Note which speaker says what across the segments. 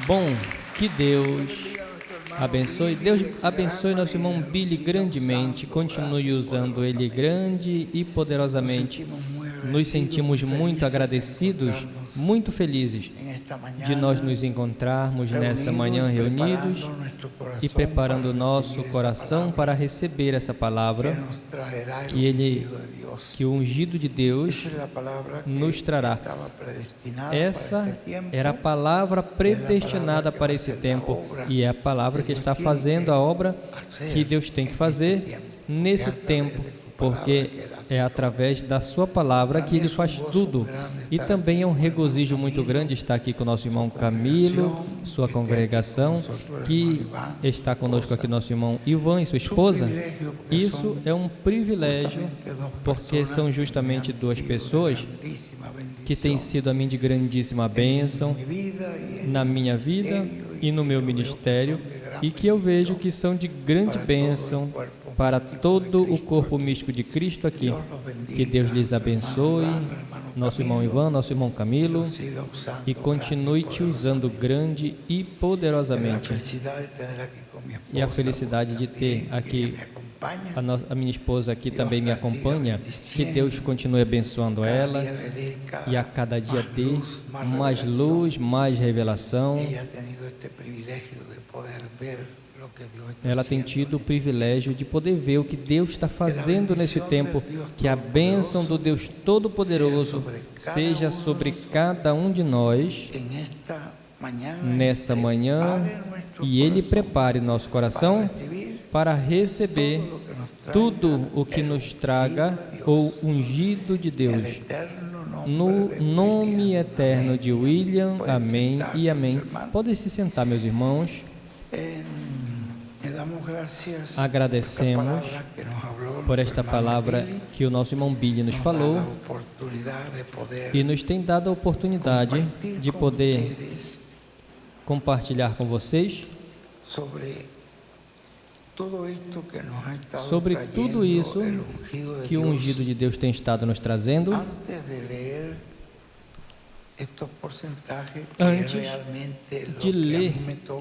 Speaker 1: Bom, que Deus abençoe. Deus abençoe nosso irmão Billy grandemente. Continue usando ele grande e poderosamente. Nos sentimos muito agradecidos, muito felizes de nós nos encontrarmos nessa manhã reunidos e preparando o nosso coração para receber essa palavra que o ungido de Deus nos trará. Essa era a palavra predestinada para esse tempo e é a palavra que está fazendo a obra que Deus tem que fazer nesse tempo, porque é através da sua palavra que Ele faz tudo. E também é um regozijo muito grande estar aqui com o nosso irmão Camilo, sua congregação, que está conosco aqui nosso irmão Ivan e sua esposa. Isso é um privilégio, porque são justamente duas pessoas que têm sido a mim de grandíssima bênção na minha vida e no meu ministério, e que eu vejo que são de grande bênção para todo o corpo místico de Cristo aqui. Que Deus lhes abençoe, nosso irmão Ivan, nosso irmão Camilo, e continue te usando grande e poderosamente. E a felicidade de ter aqui a minha esposa aqui também me acompanha. Que Deus continue abençoando ela e a cada dia dê mais luz, mais revelação. Ela tem tido o privilégio de poder ver o que Deus está fazendo nesse tempo. Que a bênção do Deus Todo-Poderoso seja sobre cada um de nós nessa manhã, e Ele prepare nosso coração para receber tudo o que nos traga o ungido de Deus. No nome eterno de William, amém e amém. Podem se sentar, meus irmãos. Agradecemos por esta palavra que o nosso irmão Billy nos falou e nos tem dado a oportunidade de poder compartilhar com vocês sobre tudo isso que o ungido de Deus tem estado nos trazendo. Antes de ler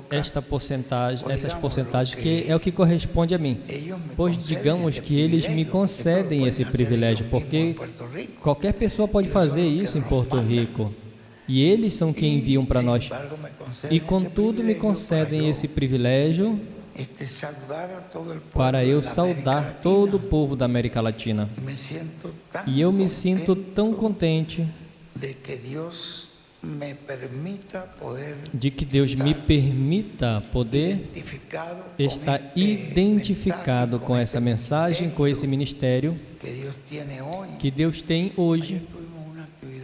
Speaker 1: essas porcentagens, que é o que corresponde a mim, pois digamos que eles me concedem esse privilégio, porque qualquer pessoa pode fazer isso em Porto Rico, e eles são quem enviam para nós, e contudo me concedem esse privilégio para eu saudar todo o povo da América Latina. E eu me sinto tão contente de que Deus me permita poder estar identificado com essa mensagem, com esse ministério que Deus tem hoje.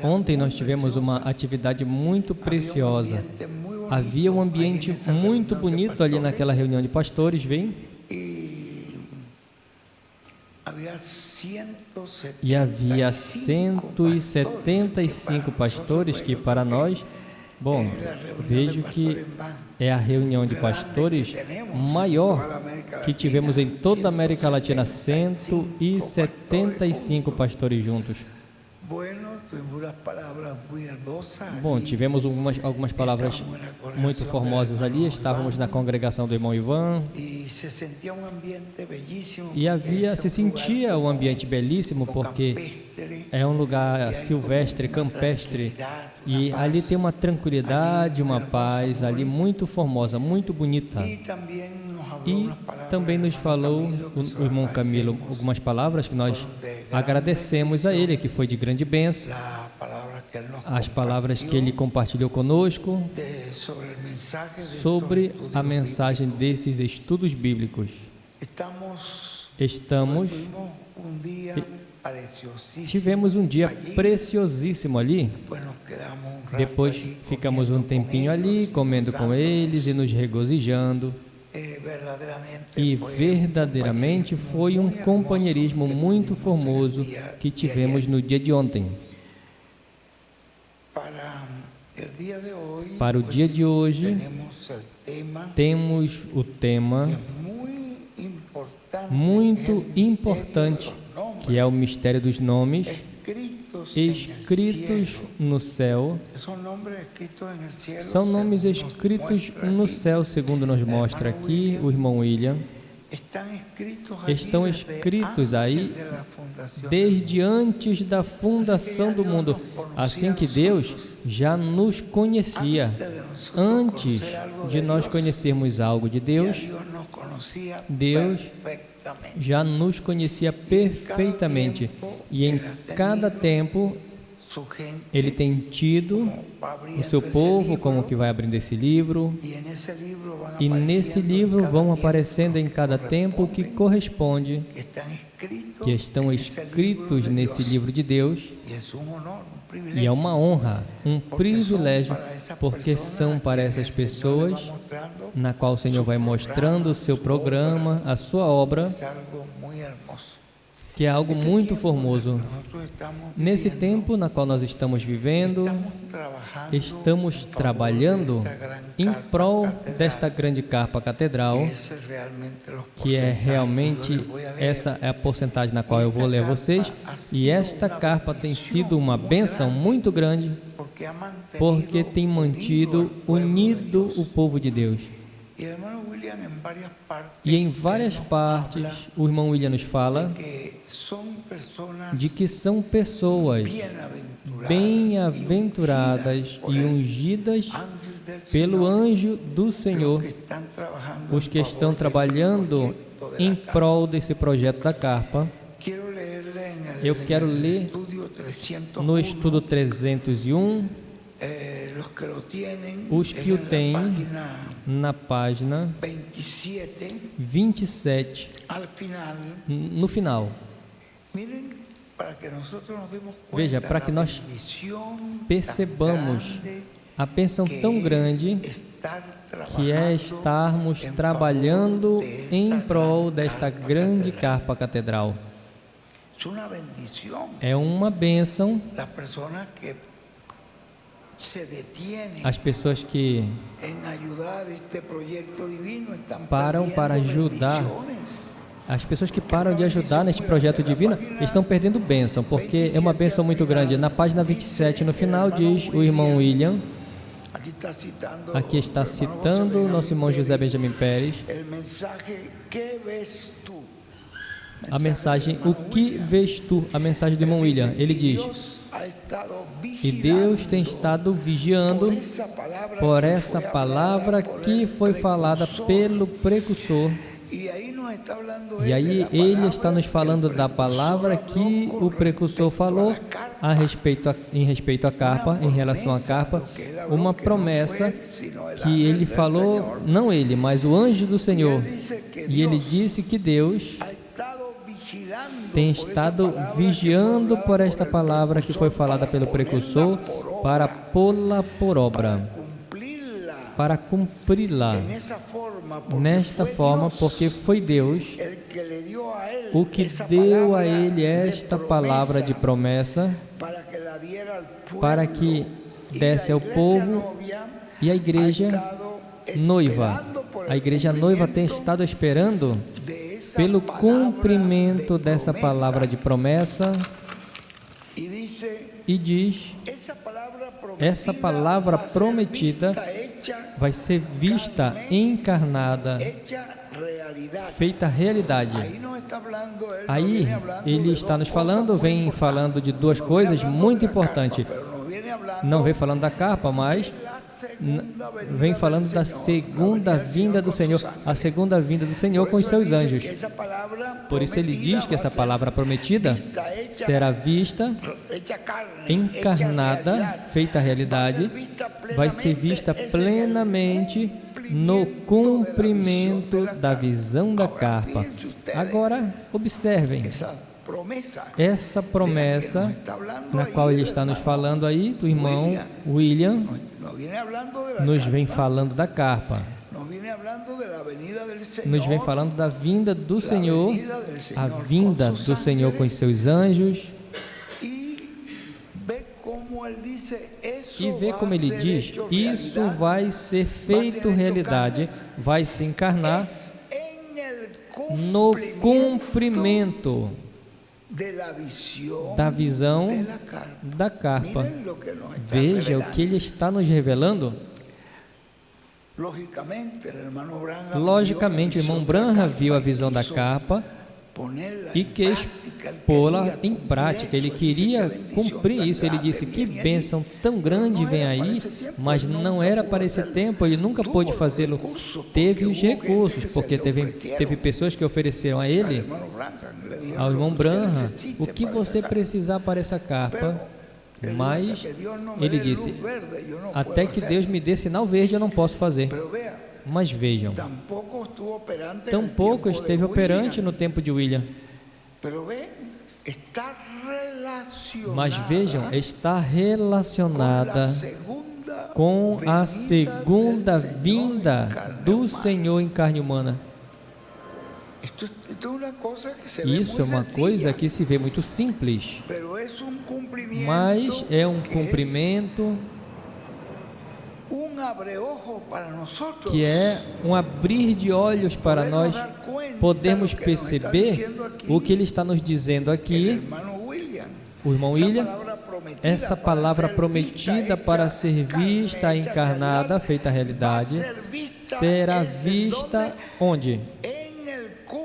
Speaker 1: Ontem nós tivemos uma atividade muito preciosa. Havia um ambiente muito bonito ali naquela reunião de pastores, vem? E havia 175 pastores, que para nós, bom, vejo que é a reunião de pastores maior que tivemos em toda a América Latina, 175 pastores juntos. Bom, tivemos algumas palavras muito formosas ali. Estávamos na congregação do irmão Ivan e se sentia um ambiente belíssimo, porque é um lugar silvestre, campestre, e ali tem uma tranquilidade, uma paz ali muito formosa, muito bonita. E também nos falou o irmão Camilo algumas palavras que nós agradecemos a ele, que foi de grande bênção. As palavras que ele compartilhou conosco sobre a mensagem desses estudos bíblicos. Tivemos um dia preciosíssimo ali. Depois ficamos um tempinho ali, comendo com eles e nos regozijando. E verdadeiramente foi um companheirismo muito formoso que tivemos no dia de ontem. Para o dia de hoje, temos o tema muito importante, que é o mistério dos nomes, escritos no céu. São nomes escritos no céu, segundo nos mostra aqui o irmão William. Estão escritos aí desde antes da fundação do mundo, assim que Deus já nos conhecia. Antes de nós conhecermos algo de Deus, Deus já nos conhecia perfeitamente. E em cada tempo, Ele tem tido o seu povo como que vai abrindo esse livro, e nesse livro vão aparecendo em cada tempo o que corresponde, que estão escritos nesse livro de Deus, e é uma honra, um privilégio, porque são para essas pessoas na qual o Senhor vai mostrando o seu programa, a sua obra, que é algo muito formoso. Nesse tempo na qual nós estamos vivendo, estamos trabalhando em prol desta grande carpa catedral, que é realmente, essa é a porcentagem na qual eu vou ler a vocês, e esta carpa tem sido uma bênção muito grande, porque tem mantido unido o povo de Deus. E em várias partes, o irmão William nos fala de que são pessoas bem-aventuradas e ungidas pelo anjo do Senhor, os que estão trabalhando em prol desse projeto da carpa. Eu quero ler no estudo 301, os que o têm na página 27, no final. Veja, para que nós percebamos a bênção tão grande que é estarmos trabalhando em prol desta grande carpa catedral. É uma bênção. As pessoas que param para ajudar, as pessoas que param de ajudar neste projeto divino estão perdendo bênção, porque é uma bênção muito grande. Na página 27, no final, diz o irmão William, aqui está citando o nosso irmão José Benjamin Pérez, a mensagem, o que vês tu? A mensagem do irmão William, ele diz: e Deus tem estado vigiando por essa palavra que foi falada pelo precursor. E aí ele está nos falando da palavra que o precursor falou em respeito à carpa, em relação à carpa, uma promessa que ele falou, não ele, mas o anjo do Senhor. E ele disse que Deus tem estado vigiando por esta palavra que foi falada pelo precursor para pô-la por obra, para cumpri-la nesta forma, porque foi Deus o que deu a ele esta palavra de promessa para que desse ao povo. E a igreja noiva, tem estado esperando pelo cumprimento dessa palavra de promessa, e diz: essa palavra prometida vai ser vista, encarnada, feita realidade. Aí ele está nos falando, vem falando de duas coisas muito importantes. Não vem falando da carpa, mas vem falando da segunda vinda do Senhor, a segunda vinda do Senhor com os seus anjos. Por isso ele diz que essa palavra prometida será vista, encarnada, feita realidade, vai ser vista plenamente no cumprimento da visão da carpa. Agora, observem essa promessa na qual ele está nos falando aí, do irmão William, nos vem falando da carpa, nos vem falando da vinda do Senhor, a vinda do Senhor com os seus anjos. E vê como ele diz: isso vai ser feito realidade, vai se encarnar no cumprimento. da visão da carpa. Veja o que ele está nos revelando. Logicamente, o irmão Branham viu a visão da carpa e quis pô-la em prática. Ele queria cumprir isso. Ele disse: que bênção tão grande vem aí, mas não era para esse tempo. Ele nunca pôde fazê-lo. Teve os recursos, porque teve pessoas que ofereceram a ele, ao irmão Branham, o que você precisar para essa carpa. Mas ele disse: até que Deus me dê sinal verde, eu não posso fazer. Mas vejam, tampouco esteve operante no tempo de William. Mas vejam, está relacionada com a segunda vinda do Senhor em carne humana. Isso é uma coisa que se vê muito simples, mas é um cumprimento que é um abrir de olhos para nós podermos perceber o que ele está nos dizendo aqui. O irmão William, essa palavra prometida para ser vista, encarnada, feita realidade, será vista onde?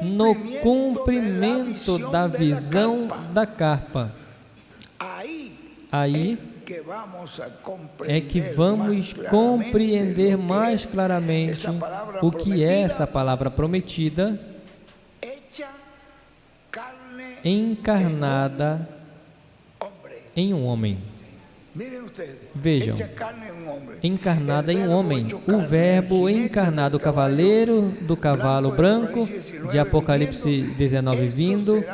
Speaker 1: No cumprimento da visão da carpa. Aí é que vamos compreender mais claramente o que é essa palavra prometida, encarnada em um homem. Vejam, encarnada em um homem, o verbo encarnado, o cavaleiro do cavalo branco, de Apocalipse 19 vindo,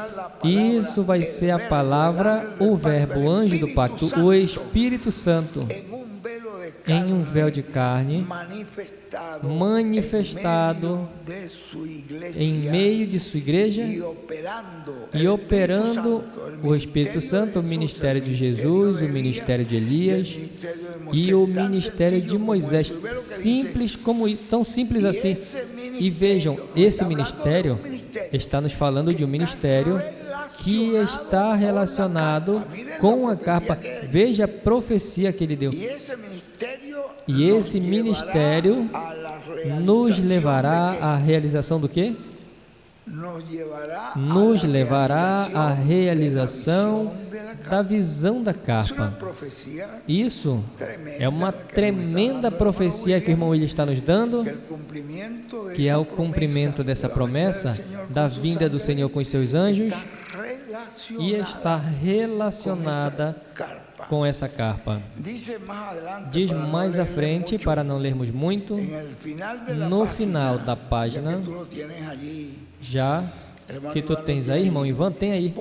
Speaker 1: isso vai ser a palavra, o verbo anjo do pacto, o Espírito Santo, em um véu de carne, manifestado em meio de sua igreja e operando o Espírito Santo, o ministério de Jesus, o ministério de Elias e o ministério de Moisés. Simples como, tão simples assim. E vejam, esse ministério está nos falando de um ministério que está relacionado com a carpa. Veja a profecia que ele deu. E esse ministério nos levará à realização do quê? Nos levará à realização da visão da carpa. Isso é uma tremenda profecia que o irmão William está nos dando, que é o cumprimento dessa promessa da vinda do Senhor com os seus anjos, e está relacionada com essa carpa. Diz mais à frente, para não lermos muito, no final da página, já que tu tens aí, irmão Ivan, tem aí.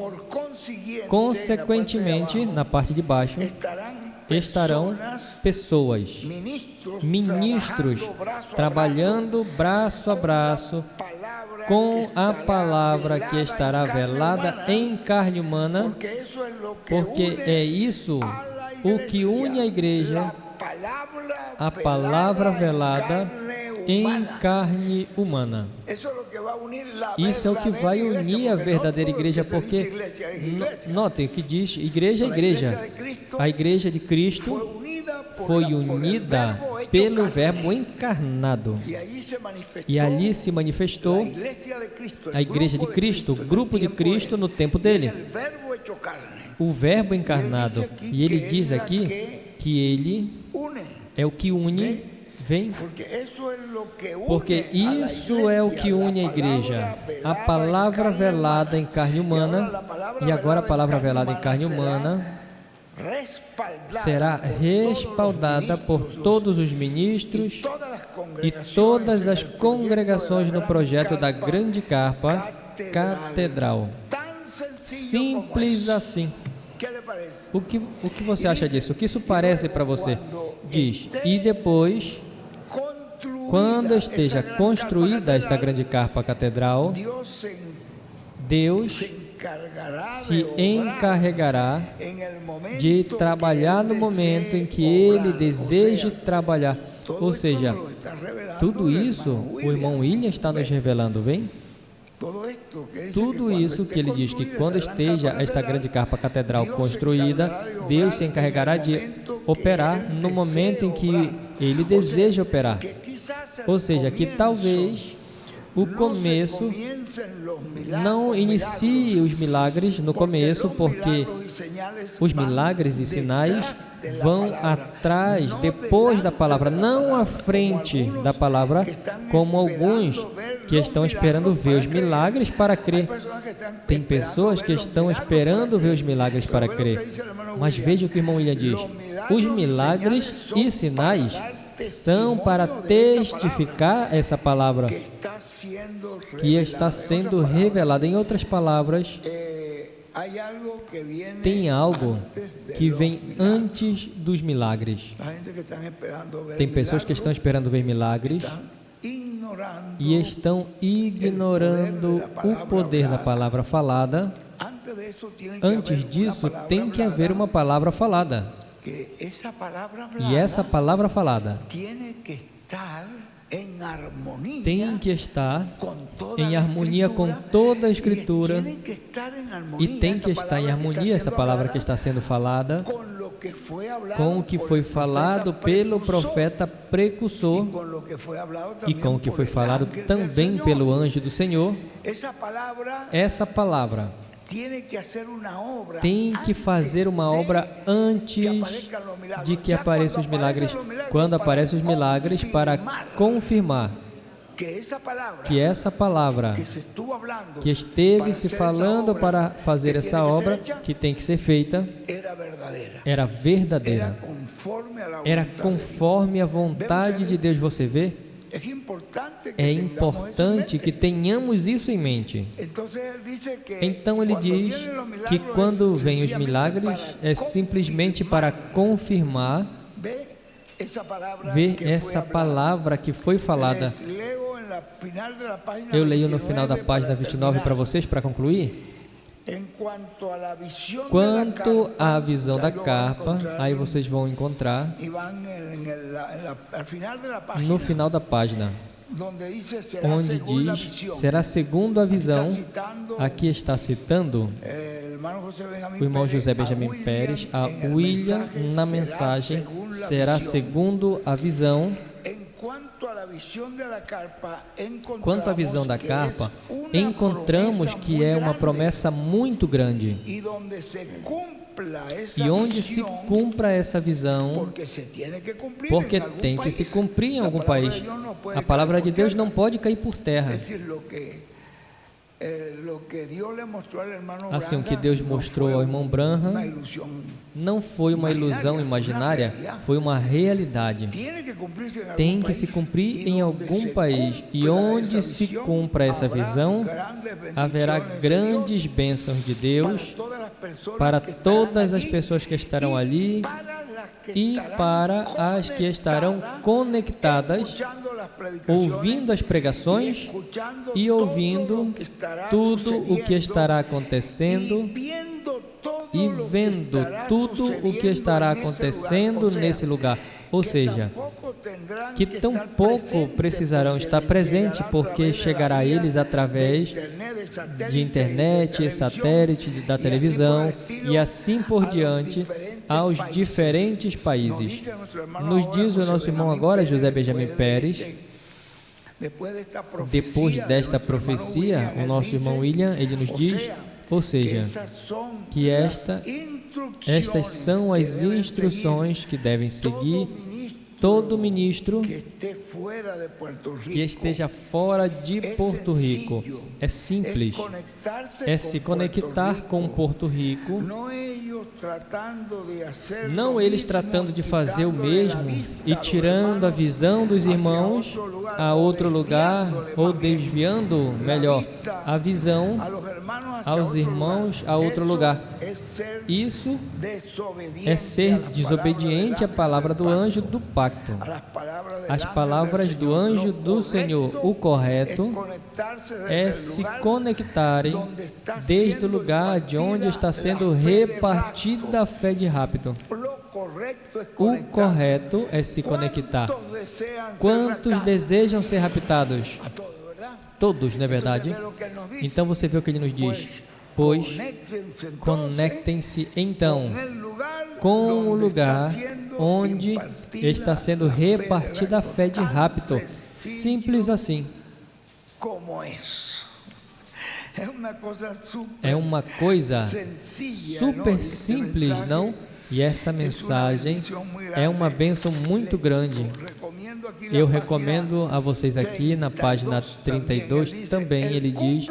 Speaker 1: Consequentemente, na parte de baixo, estarão pessoas, ministros, trabalhando braço a braço com a palavra que estará velada em carne humana, porque é isso o que une a igreja, a palavra velada em carne humana. Isso é o que vai unir a verdadeira igreja, porque, notem o que diz igreja é igreja. A igreja de Cristo foi unida pelo verbo encarnado. E ali se manifestou a igreja de Cristo, o grupo de Cristo no tempo dele. O verbo encarnado. E ele diz aqui que ele é o que une, vem, porque isso é o que une a igreja, a palavra velada em carne humana. E agora a palavra velada em carne humana será respaldada por todos os ministros e todas as congregações no projeto da grande carpa catedral. Simples assim. O que você acha disso? O que isso parece para você? Diz: e depois, quando esteja construída esta grande carpa catedral, Deus se encarregará de trabalhar no momento em que Ele deseje trabalhar. Ou seja, tudo isso o irmão William está nos revelando, bem? Tudo isso que ele diz que quando esteja esta grande carpa catedral construída, Deus se encarregará de operar no momento em que ele deseja operar. Ou seja, que talvez o começo não inicie os milagres no começo, porque os milagres e sinais vão atrás, depois da palavra, não à frente da palavra, como alguns que estão esperando ver os milagres para crer. Tem pessoas que estão esperando ver os milagres para crer. Mas veja o que o irmão William diz: os milagres e sinais são para testificar essa palavra que está sendo revelada. Em outras palavras, tem algo que vem antes dos milagres. Tem pessoas que estão esperando ver milagres e estão ignorando o poder da palavra falada. Antes disso, tem que haver uma palavra falada. E essa palavra falada tem que estar em harmonia com toda a Escritura, e tem que estar em harmonia essa palavra que está sendo falada com o que foi falado pelo profeta precursor e com o que foi falado também pelo anjo do Senhor. Essa palavra tem que fazer uma obra antes de que apareçam os milagres. Quando aparecem os milagres, para confirmar que essa palavra que esteve se falando para fazer essa obra, que tem que ser feita, era verdadeira, era conforme a vontade de Deus. Você vê? É importante que tenhamos isso em mente. Então ele diz que quando vêm os milagres é simplesmente para confirmar, ver essa palavra que foi falada. Eu leio no final da página 29 para vocês, para concluir. Quanto à visão da carpa, aí vocês vão encontrar no final da página, onde diz, será segundo a visão. Aqui está citando o irmão José Benjamin Pérez, a William, na mensagem, será segundo a visão. Quanto à visão da carpa, encontramos que é uma promessa muito grande. E onde se cumpra essa visão, porque tem que se cumprir em algum país. A palavra de Deus não pode cair por terra. Assim, o que Deus mostrou ao irmão Branham não foi uma ilusão imaginária, foi uma realidade. Tem que se cumprir em algum país, e onde se cumpra essa visão, haverá grandes bênçãos de Deus para todas as pessoas que estarão ali e para as que estarão conectadas, ouvindo as pregações e ouvindo tudo o que estará acontecendo e vendo tudo o que estará acontecendo nesse lugar. Ou seja, que tão pouco precisarão estar presentes, porque chegará a eles através de internet, satélite, da televisão e assim por diante, aos diferentes países. Nos diz o nosso irmão agora, José Benjamin Pérez, depois desta profecia, o nosso irmão William, ele nos diz, ou seja, que estas são as instruções que devem seguir todo ministro que esteja fora de Porto Rico. É simples, é se conectar com Porto Rico, não eles tratando de fazer o mesmo e tirando a visão dos irmãos a outro lugar, ou desviando, melhor, a visão aos irmãos a outro lugar. Isso é ser desobediente à palavra do anjo do pacto. As palavras do anjo do Senhor, o correto é se conectarem desde o lugar de onde está sendo repartida a fé de rápido. O correto é se conectar. Quantos desejam ser raptados? todos, não é verdade? Então você vê o que ele nos diz. Pois conectem-se então com o lugar onde está sendo repartida a fé de rapto. Simples assim. É uma coisa super simples, não? E essa mensagem é uma bênção muito grande. Eu recomendo a vocês aqui na página 32, também ele diz: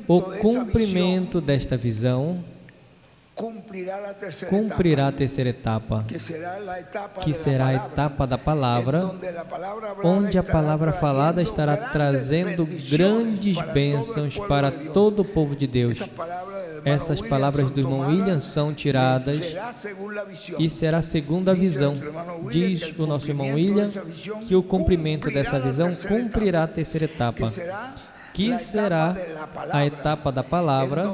Speaker 1: o cumprimento desta visão cumprirá a terceira etapa, que será a etapa da palavra, onde a palavra falada estará trazendo grandes bênçãos para todo o povo de Deus. Essas palavras do irmão William são tiradas e será segundo a visão. Diz o nosso irmão William que o cumprimento dessa visão cumprirá a terceira etapa, que será a etapa da palavra,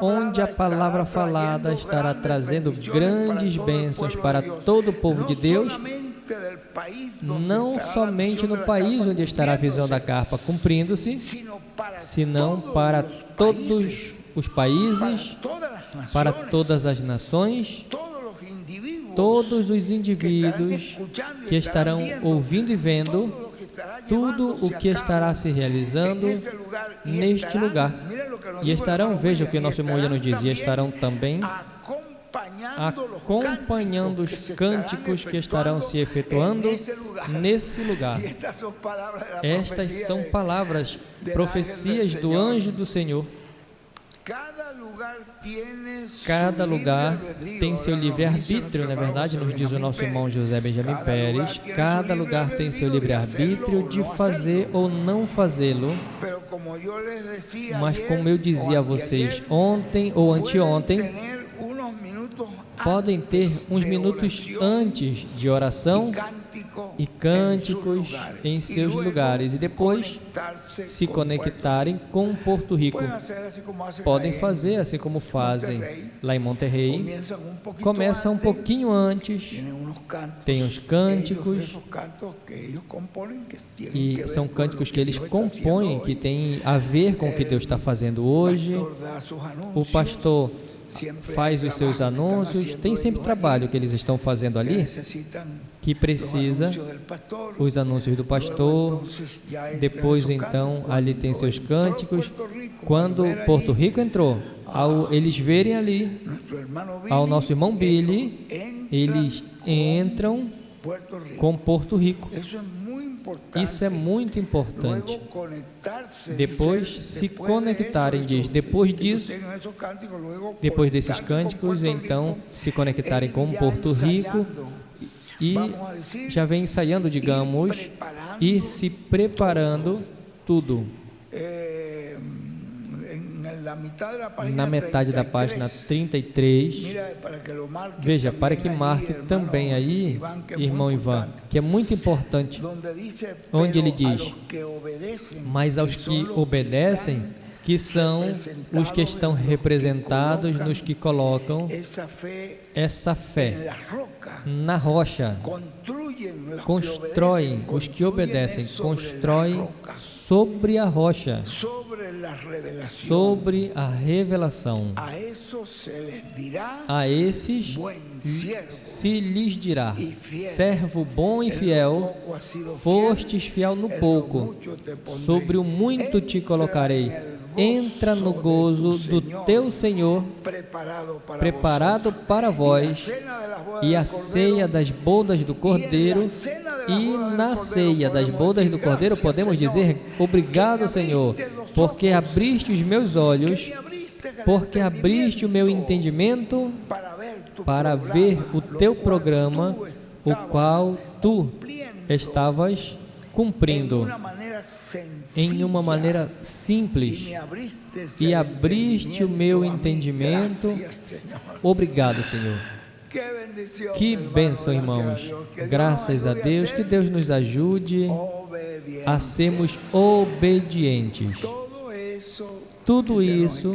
Speaker 1: onde a palavra falada estará trazendo grandes bênçãos para todo o povo de Deus, não somente no país onde estará a visão da carpa cumprindo-se, senão para todos os países, para todas as nações, todos os indivíduos que estarão ouvindo e vendo tudo o que estará se realizando neste lugar. E estarão, veja o que o nosso irmão nos dizia, estarão também acompanhando os cânticos que estarão se efetuando nesse lugar. Estas são palavras, profecias do anjo do Senhor. Cada lugar tem seu livre-arbítrio, na verdade, nos diz o nosso irmão José Benjamin Pérez. Cada lugar tem seu livre-arbítrio de fazer ou não fazê-lo. Mas como eu dizia a vocês ontem ou anteontem, podem ter uns minutos antes de oração e cânticos em seus lugares e depois se conectarem com Porto Rico. Podem fazer assim como fazem lá em Monterrey. Começa um pouquinho antes, tem os cânticos e são cânticos que eles compõem, que tem a ver com o que Deus está fazendo hoje. O pastor faz os seus anúncios, tem sempre trabalho que eles estão fazendo ali, que precisa, os anúncios do pastor, depois então ali tem seus cânticos. Quando Porto Rico entrou, ao eles verem ali, ao nosso irmão Billy, eles entram com Porto Rico. Isso é muito importante. Depois se conectarem, diz, depois disso, depois desses cânticos, então se conectarem com Porto Rico e já vem ensaiando, digamos, e se preparando tudo. Na metade da página 33, veja, para que marque também aí, irmão Ivan, que é muito importante, onde ele diz: mas aos que obedecem, que são os que estão representados nos que colocam essa fé na rocha, constroem, os que obedecem, constroem sobre a rocha, sobre a revelação. A esses se lhes dirá: servo bom e fiel, fostes fiel no pouco, sobre o muito te colocarei. Entra no gozo do teu Senhor, preparado para vós, e a ceia das bodas do Cordeiro. E na ceia das bodas do Cordeiro podemos dizer: obrigado, Senhor, porque abriste os meus olhos, porque abriste o meu entendimento para ver o teu programa, o qual tu estavas cumprindo em uma maneira simples, e abriste o meu entendimento. Obrigado, Senhor. Que bênção, irmãos. Graças a Deus. Que Deus nos ajude a sermos obedientes. Tudo isso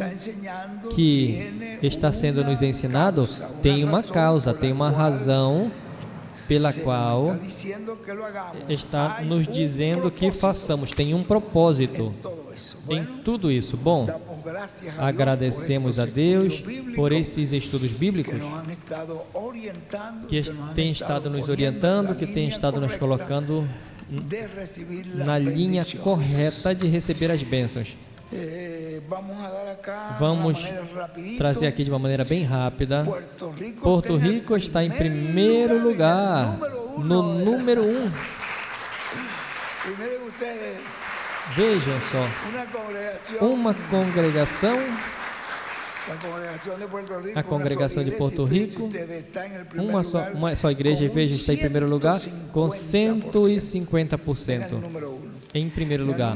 Speaker 1: que está sendo nos ensinado tem uma causa, tem uma razão pela qual está nos dizendo que façamos. Tem um propósito em tudo isso. Bom, agradecemos a Deus por esses estudos bíblicos que tem estado nos orientando, que tem estado nos colocando na linha correta de receber as bênçãos. Vamos trazer aqui de uma maneira bem rápida. Porto Rico está em primeiro lugar, no número 1. Vejam só, uma congregação, a congregação de Porto Rico, uma só igreja, e veja, está em primeiro lugar com 150%. Em primeiro lugar.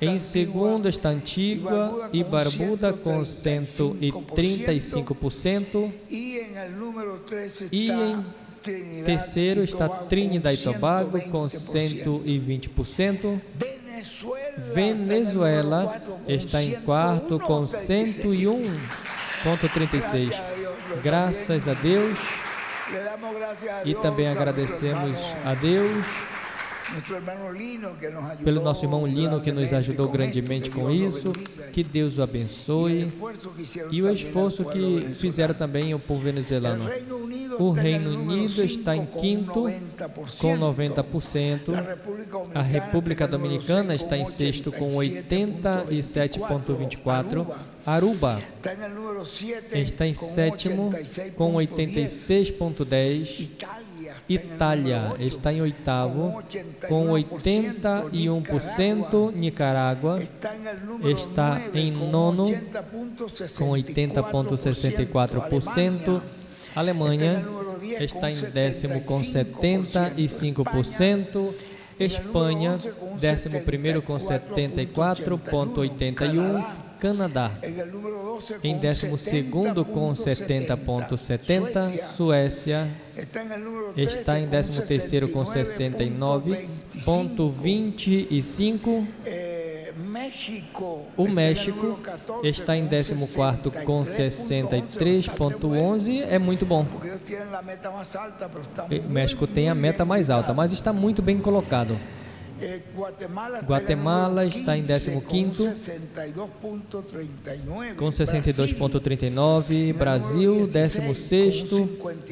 Speaker 1: Em segundo está Antigua e Barbuda com 135%. E em terceiro está Trinidad e Tobago com 120%. Venezuela está em quarto com 101,36%. Graças a Deus. E também agradecemos a Deus pelo nosso irmão Lino, que nos ajudou grandemente com isso. Que Deus o abençoe. E o esforço que fizeram também o povo venezuelano. O Reino Unido está em quinto com 90%. A República Dominicana está em sexto com 87,24%. Aruba está em sétimo com 86,10%. Itália está em oitavo com 81%. Nicarágua está em nono com 80,64%. Alemanha está em décimo com 75%. Espanha, 11º com 74,81%. Canadá, em 12º com 70,70%. Suécia está em 13º com 69,25%. O México está em 14º com 63,11%. É muito bom. O México tem a meta mais alta, mas está muito bem colocado. Guatemala está em 15º com 62,39%. Brasil, 16º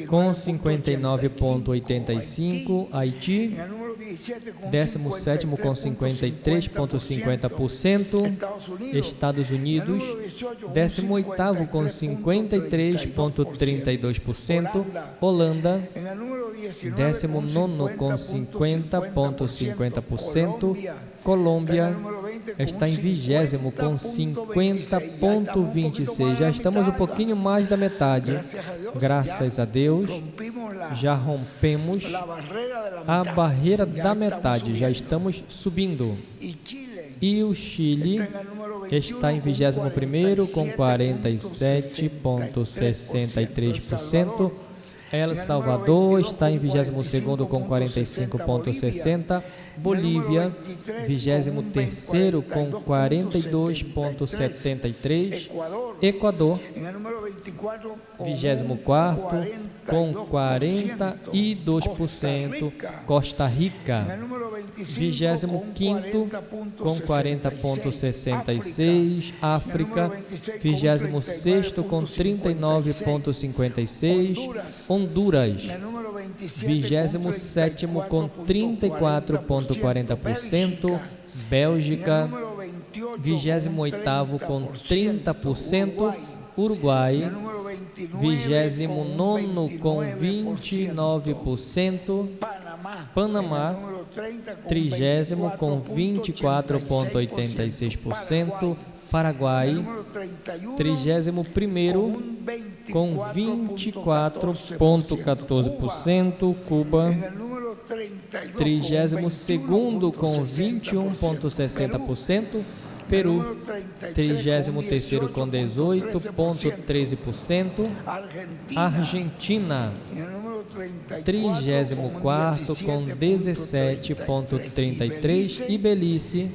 Speaker 1: com 59,85%. Haiti, 17º com 53,50%. Estados Unidos, 18º com 53,32%. Holanda, 19º com 50,50%. Colômbia está em 20º com 50,26%. Já estamos um pouquinho mais da metade. Graças a Deus, já rompemos a barreira da metade. Já estamos subindo. E o Chile está em 21º com 47,63%. El Salvador está em 22º com 45,60%. Bolívia, 23º com 42,73%. Equador, 24º com 42%. Costa Rica, 25º com 40,66%. África, 26º com 39,56%. Honduras, 27º com 34,40%. Bélgica, 28º com 30%. Uruguai, 29º com 29%. Panamá, 30º com 24,86%. Paraguai, 31º com 24,14%. Cuba, 32º com 21,60%. Peru, 33º com 18,13%. Argentina, 34º com 17,33%. E Belize,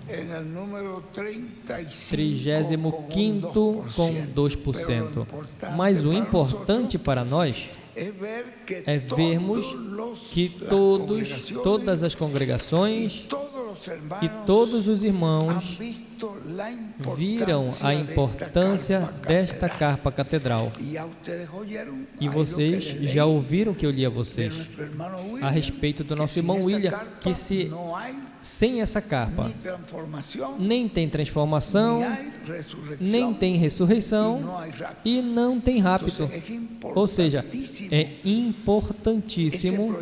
Speaker 1: 35º com 2%. Mas o importante para nós é vermos que todas as congregações e todos os irmãos viram a importância desta carpa catedral. E vocês já ouviram o que eu li a vocês a respeito do nosso irmão William, que sem essa carpa nem tem transformação, nem tem ressurreição e não tem rapto. Ou seja, é importantíssimo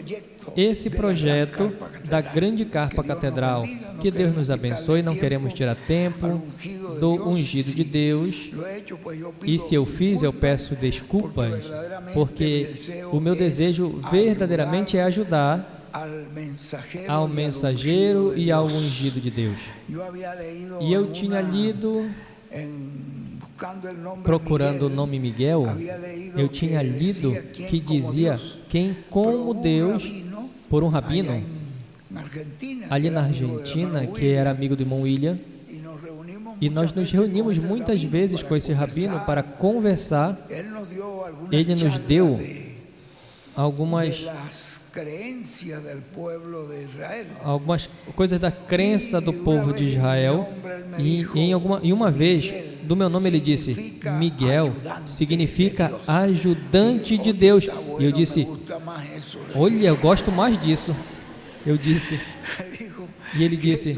Speaker 1: esse projeto da grande carpa catedral. Que Deus nos abençoe. Não queremos tirar tempo do ungido de Deus. E se eu fiz, eu peço desculpas, porque o meu desejo verdadeiramente é ajudar ao mensageiro e ao ungido de Deus. E eu tinha lido, procurando o nome Miguel, eu tinha lido que dizia: quem como Deus, por um rabino ali na Argentina, que era amigo do irmão William, e nós nos reunimos muitas vezes com esse rabino para conversar. Ele nos deu algumas coisas da crença do povo de Israel, e uma vez, do meu nome ele disse: Miguel significa ajudante de Deus. E eu disse: olha, eu gosto mais disso. Eu disse, e ele disse,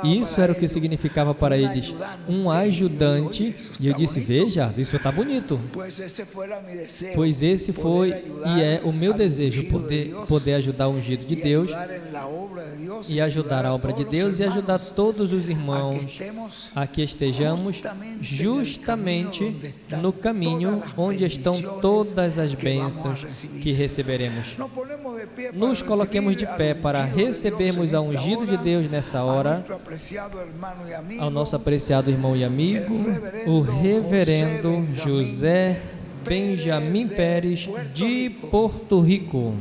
Speaker 1: isso era o que significava para eles, um ajudante. E eu disse: veja, isso está bonito. Pois esse foi e é o meu desejo, poder ajudar o ungido de Deus e ajudar a obra de Deus e ajudar todos os irmãos a que estejamos justamente no caminho onde estão todas as bênçãos que receberemos. Nos coloquemos de pé para recebermos a ungido de Deus nessa hora, ao nosso apreciado irmão e amigo, o reverendo José Benjamin Pérez, de Porto Rico.